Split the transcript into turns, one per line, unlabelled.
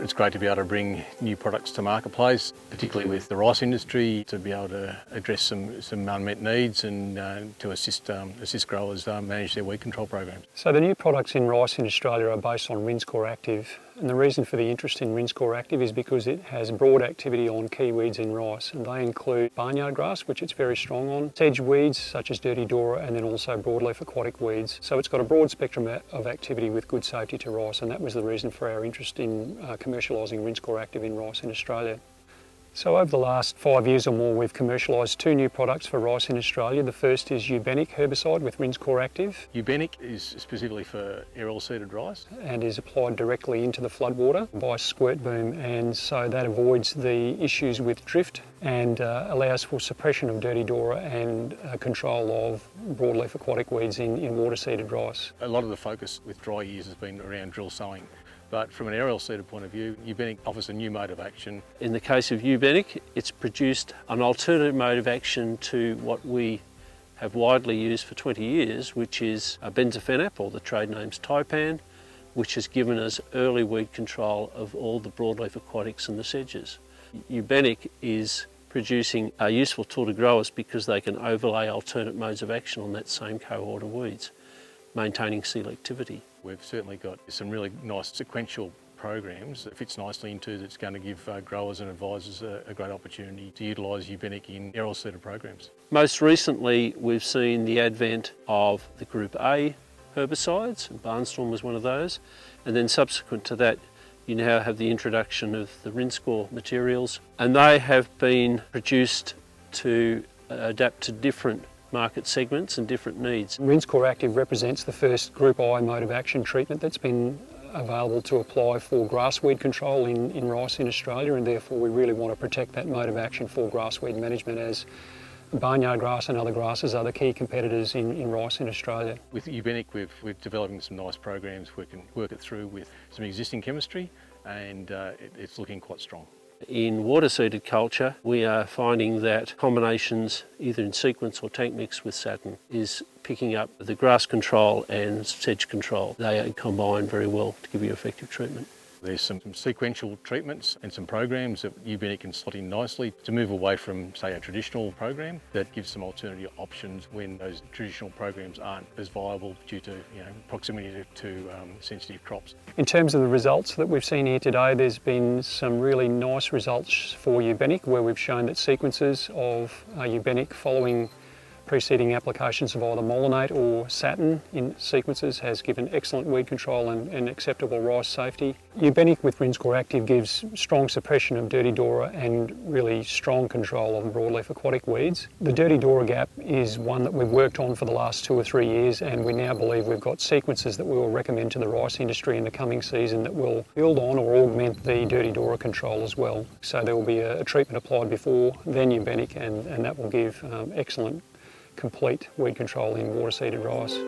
It's great to be able to bring new products to marketplace, particularly with the rice industry, to be able to address some unmet needs and to assist growers manage their weed control programs.
So the new products in rice in Australia are based on Rinskor Active, and the reason for the interest in Rinskor Active is because it has broad activity on key weeds in rice, and they include barnyard grass, which it's very strong on, sedge weeds such as dirty dora, and then also broadleaf aquatic weeds. So it's got a broad spectrum of activity with good safety to rice, and that was the reason for our interest in commercialising Rinskor Active in rice in Australia. So over the last 5 years or more, we've commercialised 2 new products for rice in Australia. The first is Ubeniq herbicide with Rinskor Active.
Ubeniq is specifically for aerial seeded rice
and is applied directly into the floodwater by squirt boom, and so that avoids the issues with drift and allows for suppression of dirty dora and control of broadleaf aquatic weeds in water seeded rice.
A lot of the focus with dry years has been around drill sowing. But from an aerial seeded point of view, Ubeniq offers a new mode of action.
In the case of Ubeniq, it's produced an alternative mode of action to what we have widely used for 20 years, which is benzofenap, or the trade name's Taipan, which has given us early weed control of all the broadleaf aquatics and the sedges. Ubeniq is producing a useful tool to growers because they can overlay alternate modes of action on that same cohort of weeds, maintaining selectivity.
We've certainly got some really nice sequential programs that fits nicely into that's going to give growers and advisors a great opportunity to utilise Ubeniq in aerial seeded programs.
Most recently we've seen the advent of the Group A herbicides, and Barnstorm was one of those, and then subsequent to that you now have the introduction of the Rinskor materials, and they have been produced to adapt to different market segments and different needs.
Rinskor Active represents the first Group I mode of action treatment that's been available to apply for grassweed control in rice in Australia, and therefore we really want to protect that mode of action for grassweed management, as barnyard grass and other grasses are the key competitors in rice in Australia.
With Ubeniq we're developing some nice programs. We can work it through with some existing chemistry, and it's looking quite strong.
In water-seeded culture, we are finding that combinations, either in sequence or tank mix with Saturn, is picking up the grass control and sedge control. They combine very well to give you effective treatment.
There's some sequential treatments and some programs that Ubeniq can slot in nicely to move away from, say, a traditional program that gives some alternative options when those traditional programs aren't as viable due to proximity to sensitive crops.
In terms of the results that we've seen here today, there's been some really nice results for Ubeniq, where we've shown that sequences of Ubeniq following preceding applications of either molinate or Saturn in sequences has given excellent weed control and acceptable rice safety. Ubeniq with Rinskor Active gives strong suppression of dirty dora and really strong control of broadleaf aquatic weeds. The dirty dora gap is one that we've worked on for the last 2 or 3 years, and we now believe we've got sequences that we will recommend to the rice industry in the coming season that will build on or augment the dirty dora control as well. So there will be a treatment applied before, then Ubeniq, and that will give excellent complete weed control in water seeded rice.